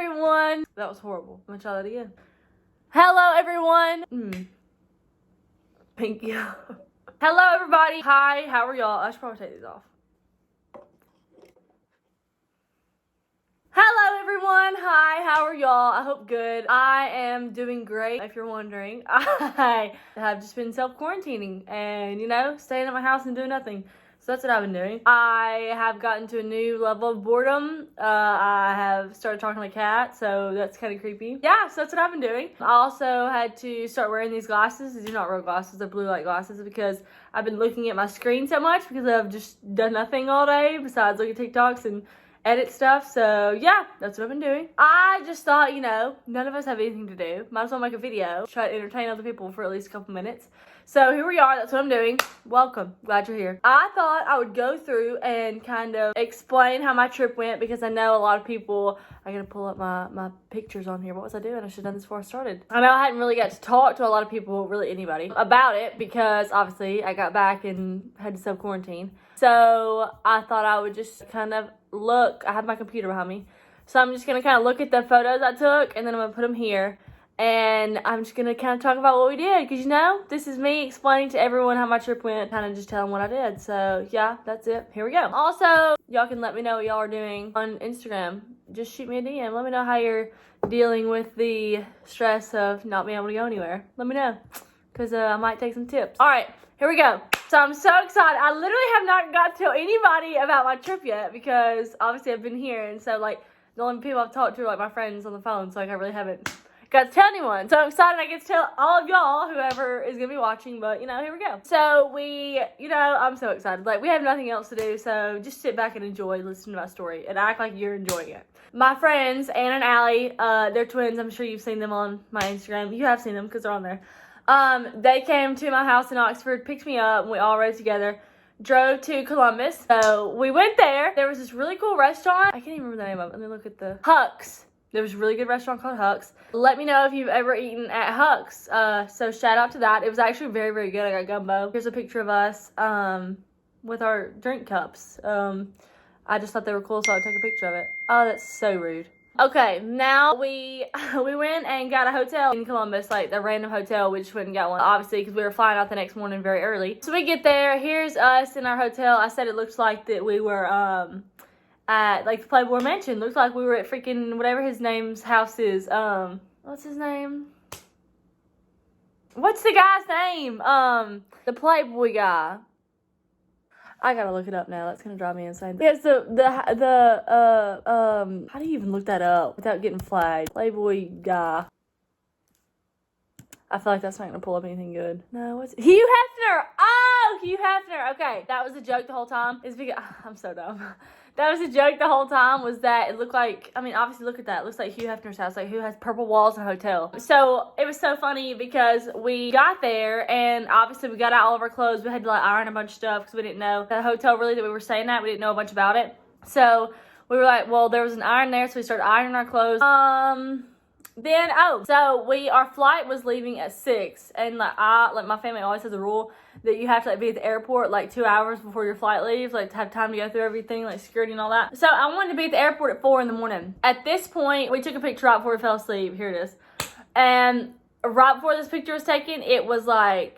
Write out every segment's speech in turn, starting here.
everyone. That was horrible. I'm gonna try that again. Hello, everyone. Thank you. Hello, everybody. Hi, how are y'all? I should probably take these off. Hello, everyone. Hi, how are y'all? I hope good. I am doing great. If you're wondering, I have just been self-quarantining and, staying at my house and doing nothing. So that's what I've been doing. I have gotten to a new level of boredom. I have started talking to my cat, so that's kind of creepy. Yeah, so that's what I've been doing. I also had to start wearing these glasses. These are not real glasses, they're blue light glasses, because I've been looking at my screen so much because I've just done nothing all day besides look at TikToks and edit stuff. So yeah, that's what I've been doing. I just thought, none of us have anything to do. Might as well make a video, try to entertain other people for at least a couple minutes. So here we are, that's what I'm doing. Welcome, glad you're here. I thought I would go through and kind of explain how my trip went, because I know a lot of people, I gotta pull up my pictures on here. What was I doing? I should have done this before I started. I know I hadn't really got to talk to a lot of people, really anybody, about it, because obviously I got back and had to self-quarantine. So I thought I would just kind of look. I have my computer behind me. So I'm just gonna kind of look at the photos I took, and then I'm gonna put them here. And I'm just gonna kind of talk about what we did, because this is me explaining to everyone how my trip went, kind of just telling what I did. So yeah, that's it. Here we go. Also, y'all can let me know what y'all are doing on Instagram. Just shoot me a DM. Let me know how you're dealing with the stress of not being able to go anywhere. Let me know, because I might take some tips. All right, here we go. So I'm so excited. I literally have not got to tell anybody about my trip yet, because obviously I've been here, and so the only people I've talked to are my friends on the phone, so I really haven't got to tell anyone. So I'm excited I get to tell all of y'all, whoever is gonna be watching, but here we go. So I'm so excited. We have nothing else to do, so just sit back and enjoy listening to my story and act like you're enjoying it. My friends, Anna and Allie, they're twins. I'm sure you've seen them on my Instagram. You have seen them because they're on there. They came to my house in Oxford, picked me up, and we all rode together, drove to Columbus. So we went there. There was this really cool restaurant. I can't even remember the name of it. Let me look at the Huck's. There was a really good restaurant called Huck's. Let me know if you've ever eaten at Huck's. So shout out to that. It was actually very, very good. I got gumbo. Here's a picture of us with our drink cups. I just thought they were cool, so I would take a picture of it. Oh, that's so rude. Okay, now we went and got a hotel in Columbus, the random hotel. We just went and got one, obviously, because we were flying out the next morning very early. So we get there. Here's us in our hotel. I said it looks like that we were at the Playboy Mansion. Looks like we were at freaking whatever his name's house is. What's his name? What's the guy's name? The Playboy guy. I gotta look it up now. That's gonna drive me insane. Yes, how do you even look that up without getting flagged? Playboy guy. I feel like that's not gonna pull up anything good. No, what's Hugh Hefner? Oh, Hugh Hefner. Okay, that was a joke the whole time. It's because I'm so dumb. That was a joke the whole time, was that it looked like, obviously look at that. It looks like Hugh Hefner's house, who has purple walls in a hotel. So it was so funny because we got there and obviously we got out all of our clothes. We had to iron a bunch of stuff because we didn't know the hotel really that we were staying at. We didn't know a bunch about it. So we were like, well, there was an iron there. So we started ironing our clothes. Our flight was leaving at 6, and my family always has a rule that you have to be at the airport 2 hours before your flight leaves, to have time to go through everything, security and all that. So I wanted to be at the airport at 4 in the morning. At this point, we took a picture right before we fell asleep. Here it is. And right before this picture was taken, it was 1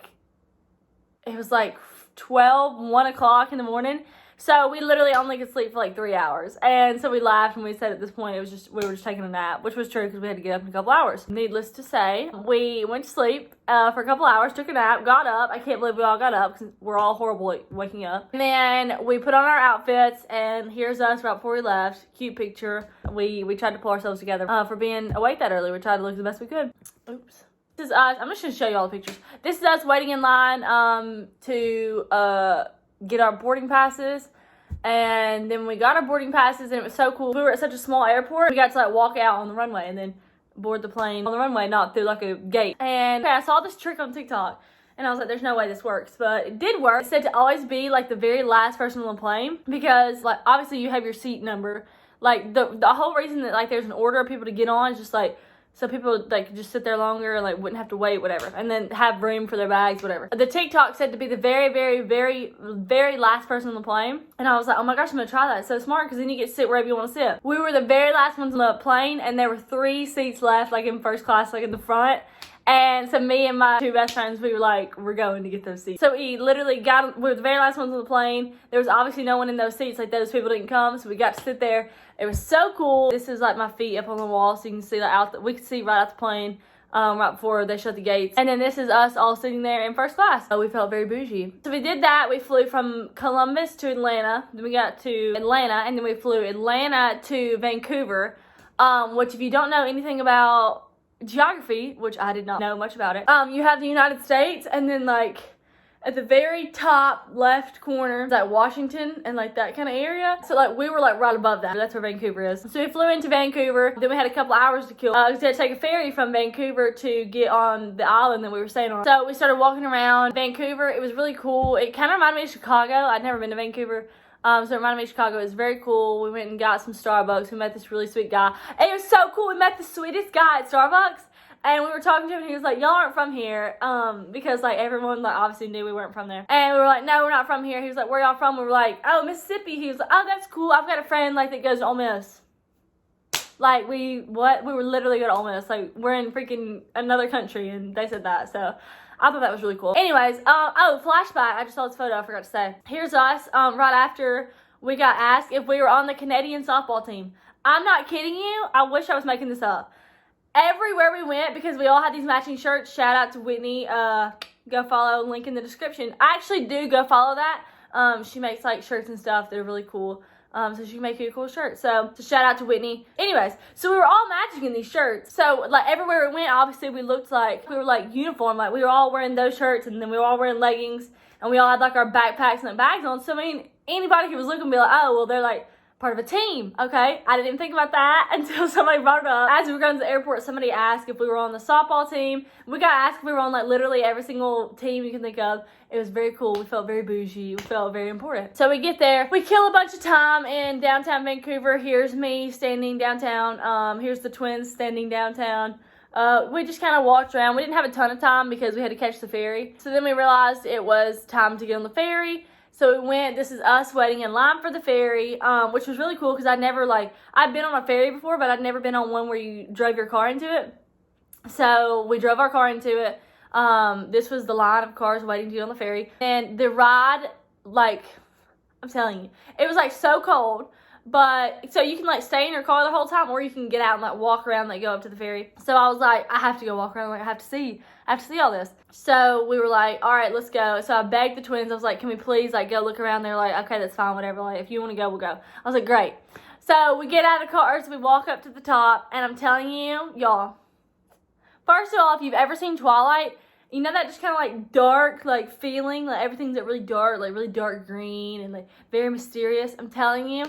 o'clock in the morning. So we literally only could sleep for 3 hours. And so we laughed and we said at this point we were just taking a nap, which was true because we had to get up in a couple hours. Needless to say, we went to sleep for a couple hours, took a nap, got up. I can't believe we all got up because we're all horrible at waking up. And then we put on our outfits, and here's us right before we left. Cute picture. We tried to pull ourselves together for being awake that early. We tried to look the best we could. Oops. This is us. I'm just going to show you all the pictures. This is us waiting in line to get our boarding passes. And then we got our boarding passes, and it was so cool. We were at such a small airport. We got to walk out on the runway and then board the plane on the runway, not through a gate. And I saw this trick on TikTok, and I was like, there's no way this works, but it did work. It said to always be the very last person on the plane, because obviously you have your seat number. The whole reason that there's an order of people to get on is just So people like could just sit there longer and like wouldn't have to wait, whatever, and then have room for their bags, whatever. The TikTok said to be the very, very, very, very last person on the plane, and I was like, oh my gosh, I'm gonna try that. It's so smart because then you get to sit wherever you want to sit. We were the very last ones on the plane, and there were 3 seats left, like in first class, like in the front. And so me and my 2 best friends, we were like, we're we to get those seats. So we literally we were the very last ones on the plane. There was obviously no one in those seats, like those people didn't come, so we got to sit there. It was so cool. This is like my feet up on the wall, so you can see like we could see right out the plane right before they shut the gates. And then this is us all sitting there in first class. So we felt very bougie. So we did that. We flew from Columbus to Atlanta. Then we got to Atlanta, and then we flew Atlanta to Vancouver, which if you don't know anything about geography, which I did not know much about it, you have the United States, and then like at the very top left corner is like Washington and like that kind of area. So like we were like right above that. That's where Vancouver is. So we flew into Vancouver. Then we had a couple hours to kill. We had to take a ferry from Vancouver to get on the island that we were staying on. So we started walking around Vancouver. It was really cool. It kind of reminded me of Chicago. I'd never been to Vancouver. So it reminded me of Chicago. It was very cool. We went and got some Starbucks. We met this really sweet guy. And it was so cool. We met the sweetest guy at Starbucks. And we were talking to him, and he was like, y'all aren't from here, because, like, everyone, like, obviously knew we weren't from there. And we were like, no, we're not from here. He was like, where y'all from? We were like, oh, Mississippi. He was like, oh, that's cool. I've got a friend, like, that goes to Ole Miss. Like, we were literally going to Ole Miss. Like, we're in freaking another country, and they said that, so I thought that was really cool. Anyways, flashback. I just saw this photo. I forgot to say. Here's us, right after we got asked if we were on the Canadian softball team. I'm not kidding you. I wish I was making this up. Everywhere we went, because we all had these matching shirts. Shout out to Whitney. Go follow, link in the description. I actually do go follow that. She makes like shirts and stuff that are really cool. So she can make you a cool shirt. So shout out to Whitney. Anyways, so we were all matching in these shirts. So like everywhere we went, obviously we looked like we were like uniform. Like we were all wearing those shirts, and then we were all wearing leggings, and we all had like our backpacks and bags on. So I mean, anybody who was looking would be like, oh, well, they're like part of a team. Okay, I didn't even think about that until somebody brought it up. As we were going to the airport, somebody asked if we were on the softball team. We got asked if we were on like literally every single team you can think of. It was very cool. We felt very bougie. We felt very important. So we get there. We kill a bunch of time in downtown Vancouver. Here's me standing downtown. Here's the twins standing downtown. We just kind of walked around. We didn't have a ton of time because we had to catch the ferry. So then we realized it was time to get on the ferry. So we went. This is us waiting in line for the ferry, which was really cool because I'd been on a ferry before, but I'd never been on one where you drove your car into it. So we drove our car into it. This was the line of cars waiting to get on the ferry. And the ride, like, I'm telling you, it was like so cold. But so you can like stay in your car the whole time, or you can get out and like walk around, like go up to the ferry. So I was like, I have to go walk around, like I have to see all this. So we were like, all right, let's go. So I begged the twins. I was like, can we please like go look around? They're like, okay, that's fine, whatever. Like if you want to go, we'll go. I was like, great. So we get out of the cars, we walk up to the top, and I'm telling you, y'all, first of all, if you've ever seen Twilight, you know that just kind of like dark like feeling, like everything's like really dark green and like very mysterious. I'm telling you,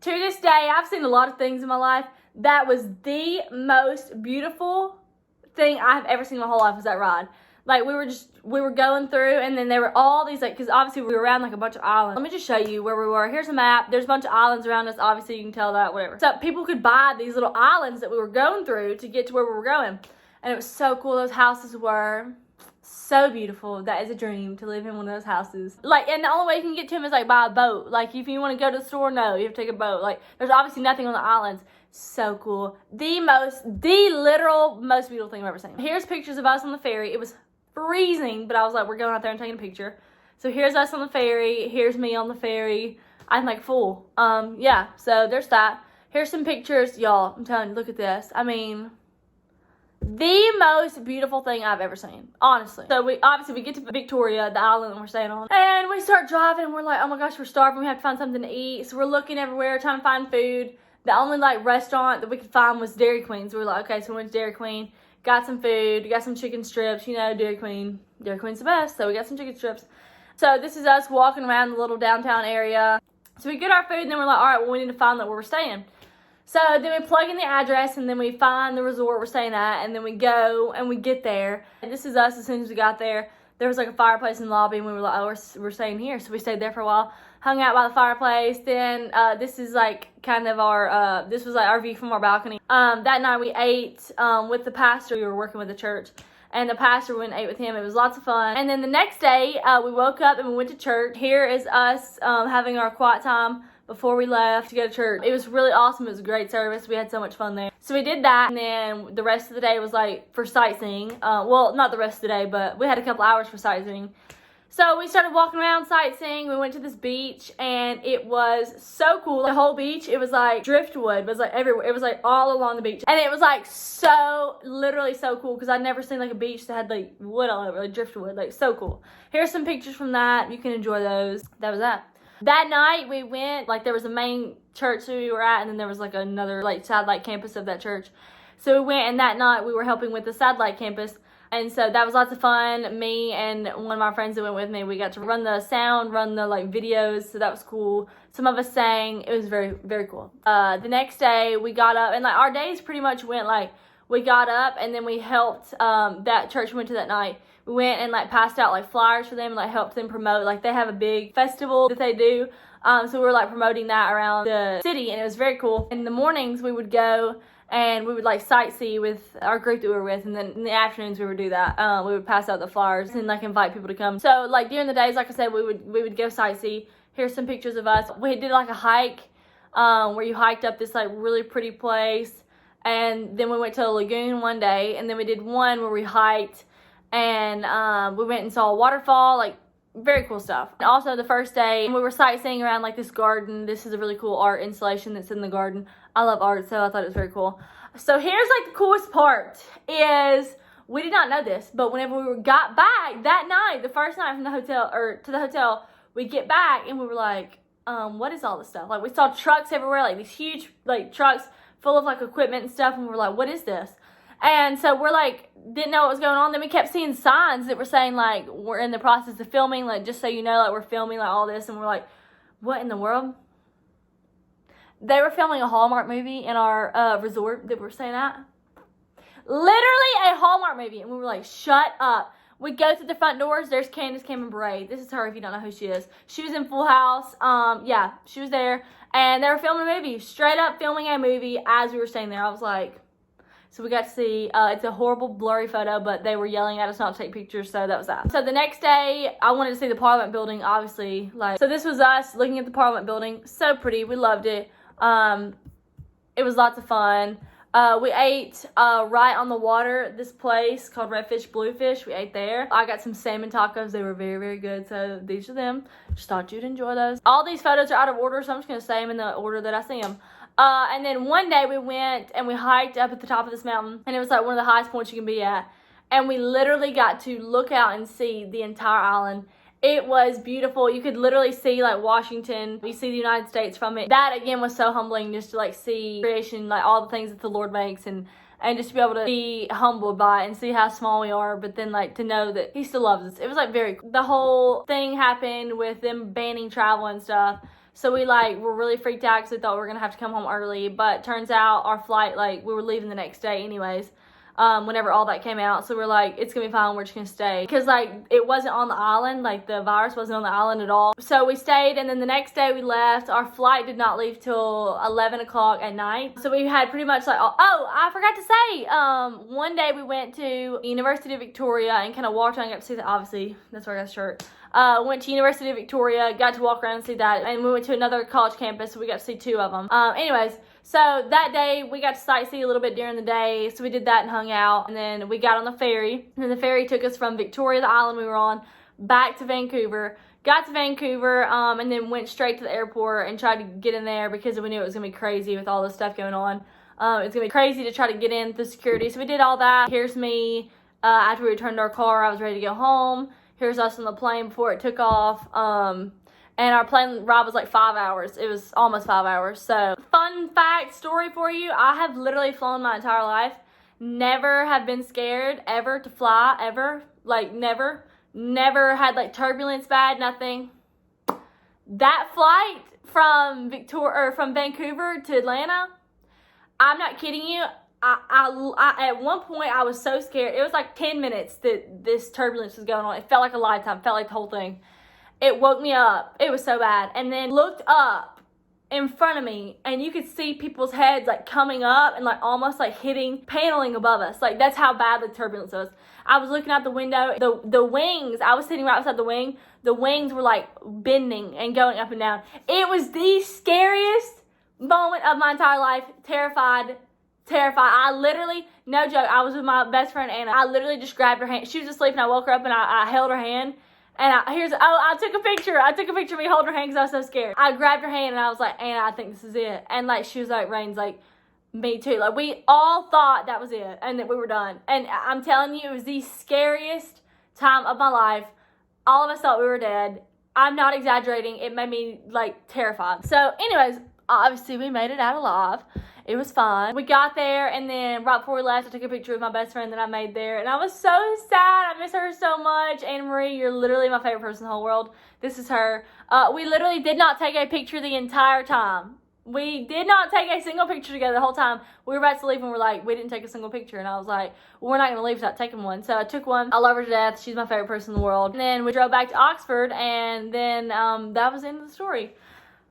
to this day, I've seen a lot of things in my life. That was the most beautiful thing I've ever seen in my whole life, was that ride. Like we were going through, and then there were all these like, because obviously we were around like a bunch of islands. Let me just show you where we were. Here's a map. There's a bunch of islands around us. Obviously you can tell that, whatever. So people could buy these little islands that we were going through to get to where we were going. And it was so cool. Those houses were so beautiful. That is a dream, to live in one of those houses. Like, and the only way you can get to them is like by a boat. Like if you want to go to the store, no, you have to take a boat. Like there's obviously nothing on the islands. So cool. The literal most beautiful thing I've ever seen. Here's pictures of us on the ferry. It was freezing, but I was like, we're going out there and taking a picture. So here's us on the ferry. Here's me on the ferry. I'm like full. Yeah, so there's that. Here's some pictures. Y'all, I'm telling you, look at this. I mean, the most beautiful thing I've ever seen, honestly. So we get to Victoria, the island that we're staying on, and we start driving, and we're like, oh my gosh, we're starving. We have to find something to eat. So we're looking everywhere, trying to find food. The only like restaurant that we could find was Dairy Queen. So we were like, okay, so we went to Dairy Queen, got some food, got some chicken strips. You know, Dairy Queen's the best. So we got some chicken strips. So this is us walking around the little downtown area. So we get our food, and then we're like, all right, well, we need to find out where we're staying. So then we plug in the address, and then we find the resort we're staying at, and then we go and we get there. And this is us as soon as we got there. there was like a fireplace in the lobby, and we were like, oh, we're staying here. So we stayed there for a while, hung out by the fireplace. Then this is like kind of our this was like our view from our balcony. That night we ate with the pastor. We were working with the church, and the pastor went and ate with him. It was lots of fun. And then the next day we woke up and we went to church. Here is us having our quiet time before we left to go to church. It was really awesome. It was a great service. We had so much fun there. So we did that, and then the rest of the day was like for sightseeing. Well, not the rest of the day, but we had a couple hours for sightseeing. So we started walking around sightseeing. We went to this beach, and it was so cool. The whole beach, it was like driftwood. It was like everywhere. It was like all along the beach. And it was like so, literally so cool, because I'd never seen like a beach that had like wood all over, like driftwood. Like so cool. Here's some pictures from that. You can enjoy those. That was that. That night we went, like there was a main church that we were at, and then there was like another like satellite campus of that church. So we went, and that night we were helping with the satellite campus. And so that was lots of fun. Me and one of my friends that went with me, we got to run the sound, run the like videos. So that was cool. Some of us sang. It was very, very cool. The next day we got up, and like our days pretty much went like, we got up and then we helped that church we went to that night. We went and like passed out like flyers for them and like helped them promote. Like they have a big festival that they do. So we were like promoting that around the city, and it was very cool. In the mornings we would go and we would like sightsee with our group that we were with, and then in the afternoons we would do that. We would pass out the flyers and like invite people to come. So like during the days, like I said, we would go sightsee. Here's some pictures of us. We did like a hike where you hiked up this like really pretty place, and then we went to a lagoon one day, and then we did one where we hiked and we went and saw a waterfall, like very cool stuff. And also the first day we were sightseeing around like this garden. This is a really cool art installation that's in the garden. I love art, so I thought it was very cool. So here's like the coolest part is, we did not know this, but whenever we got back that night, the first night from the hotel, or to the hotel, we get back and we were like, what is all this stuff? Like we saw trucks everywhere, like these huge like trucks full of like equipment and stuff, and we were like, what is this? And so we're like, didn't know what was going on. Then we kept seeing signs that were saying like, we're in the process of filming, like just so you know, like we're filming like all this. And we're like, what in the world? They were filming a Hallmark movie in our resort that we were staying at. Literally a Hallmark movie. And we were like, shut up. We go through the front doors. There's Candace Cameron Bure. This is her if you don't know who she is. She was in Full House. Yeah, she was there. And they were filming a movie. Straight up filming a movie as we were staying there. I was like... So we got to see, it's a horrible blurry photo, but they were yelling at us not to take pictures, so that was that. So the next day, I wanted to see the Parliament building, obviously. So this was us looking at the Parliament building. So pretty, we loved it. It was lots of fun. We ate right on the water, this place called Redfish Bluefish. We ate there. I got some salmon tacos. They were very, very good, so these are them. Just thought you'd enjoy those. All these photos are out of order, so I'm just going to say them in the order that I see them. And then one day we went and we hiked up at the top of this mountain, and it was like one of the highest points you can be at. And we literally got to look out and see the entire island. It was beautiful. You could literally see like Washington. You see the United States from it. That again was so humbling, just to like see creation, like all the things that the Lord makes, and just to be able to be humbled by it and see how small we are, but then like to know that He still loves us. It was like very cool. The whole thing happened with them banning travel and stuff. So we like were really freaked out because we thought we were going to have to come home early. But turns out our flight, like we were leaving the next day anyways, whenever all that came out. So we're like, it's going to be fine. We're just going to stay. Because like it wasn't on the island. Like the virus wasn't on the island at all. So we stayed, and then the next day we left. Our flight did not leave till 11 o'clock at night. So we had pretty much like, oh, I forgot to say, one day we went to University of Victoria and kind of walked around and got to see that. Obviously, that's where I got the shirt. Went to University of Victoria, got to walk around and see that, and we went to another college campus, so we got to see two of them. Anyways, so that day, we got to sightsee a little bit during the day, so we did that and hung out, and then we got on the ferry, and then the ferry took us from Victoria, the island we were on, back to Vancouver. Got to Vancouver, and then went straight to the airport and tried to get in there because we knew it was going to be crazy with all this stuff going on. It's going to be crazy to try to get in through security, so we did all that. Here's me, after we returned our car, I was ready to go home. Here's us on the plane before it took off. And our plane ride was like 5 hours. It was almost 5 hours. So, fun fact story for you. I have literally flown my entire life. Never have been scared ever to fly, ever. Like, never. Never had like turbulence bad, nothing. That flight from Vancouver to Atlanta, I'm not kidding you. At one point, I was so scared. It was like 10 minutes that this turbulence was going on. It felt like a lifetime. It felt like the whole thing. It woke me up. It was so bad. And then looked up in front of me, and you could see people's heads like coming up and like almost like hitting paneling above us. Like, that's how bad the turbulence was. I was looking out the window. The wings, I was sitting right outside the wing. The wings were like bending and going up and down. It was the scariest moment of my entire life. Terrified. I literally, no joke, I was with my best friend Anna. I literally just grabbed her hand. She was asleep and I woke her up and I held her hand. And I took a picture. I took a picture of me holding her hand because I was so scared. I grabbed her hand and I was like, Anna, I think this is it. And like, she was like, Rain's like, me too. Like, we all thought that was it and that we were done. And I'm telling you, it was the scariest time of my life. All of us thought we were dead. I'm not exaggerating. It made me like terrified. So anyways, obviously we made it out alive. It was fun. We got there, and then right before we left, I took a picture with my best friend that I made there, and I was so sad. I miss her so much. Anna Marie, you're literally my favorite person in the whole world. This is her. We literally did not take a picture the entire time. We did not take a single picture together the whole time. We were about to leave, and we're like, we didn't take a single picture. And I was like, well, we're not going to leave without taking one. So I took one. I love her to death. She's my favorite person in the world. And then we drove back to Oxford, and then that was the end of the story.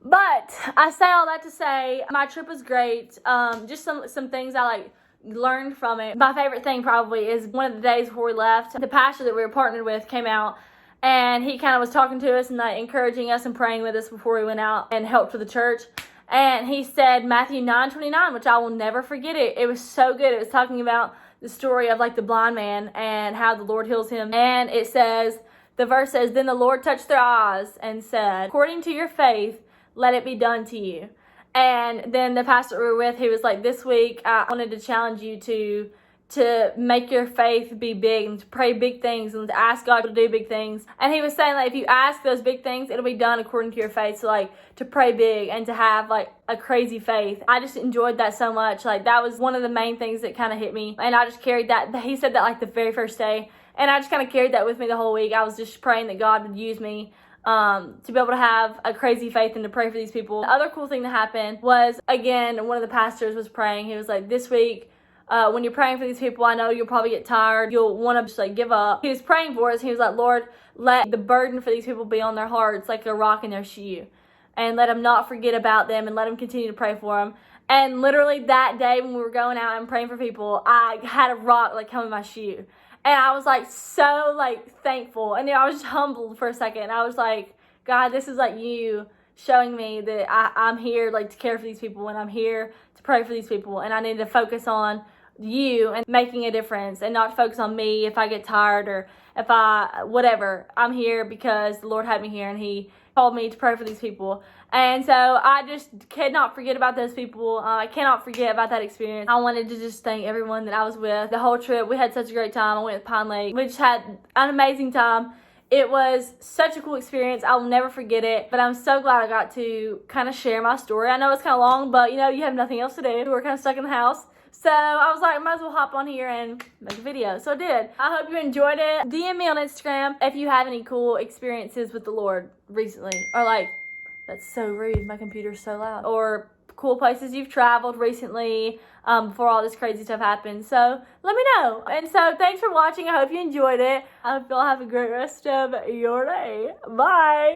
But I say all that to say my trip was great. Just some things I like learned from it. My favorite thing probably is one of the days before we left, the pastor that we were partnered with came out, and he kind of was talking to us and like encouraging us and praying with us before we went out and helped for the church. And he said Matthew 9:29, which I will never forget it. It was so good. It was talking about the story of like the blind man and how the Lord heals him. And it says, the verse says, then the Lord touched their eyes and said, according to your faith, let it be done to you. And then the pastor we were with, he was like, this week I wanted to challenge you to make your faith be big and to pray big things and to ask God to do big things. And he was saying like, if you ask those big things, it'll be done according to your faith. So like to pray big and to have like a crazy faith. I just enjoyed that so much. Like that was one of the main things that kind of hit me. And I just carried that. He said that like the very first day. And I just kind of carried that with me the whole week. I was just praying that God would use me to be able to have a crazy faith and to pray for these people. The other cool thing that happened was, again, one of the pastors was praying. He was like, this week, when you're praying for these people, I know you'll probably get tired. You'll want to just like give up. He was praying for us. He was like, Lord, let the burden for these people be on their hearts like a rock in their shoe. And let them not forget about them and let them continue to pray for them. And literally that day when we were going out and praying for people, I had a rock like come in my shoe. And I was like so like thankful. And then I was just humbled for a second. I was like, God, this is like you showing me that I'm here like to care for these people, and I'm here to pray for these people, and I need to focus on you and making a difference and not focus on me if I get tired or if whatever. I'm here because the Lord had me here and he called me to pray for these people. And so I just cannot forget about those people. I cannot forget about that experience. I wanted to just thank everyone that I was with the whole trip. We had such a great time. I went to Pine Lake. We just had an amazing time. It was such a cool experience. I will never forget it. But I'm so glad I got to kind of share my story. I know it's kind of long, but you know, you have nothing else to do. We're kind of stuck in the house. So I was like, I might as well hop on here and make a video. So I did. I hope you enjoyed it. DM me on Instagram if you have any cool experiences with the Lord recently. Or like, that's so rude. My computer's so loud. Or cool places you've traveled recently before all this crazy stuff happened. So let me know. And so thanks for watching. I hope you enjoyed it. I hope y'all have a great rest of your day. Bye.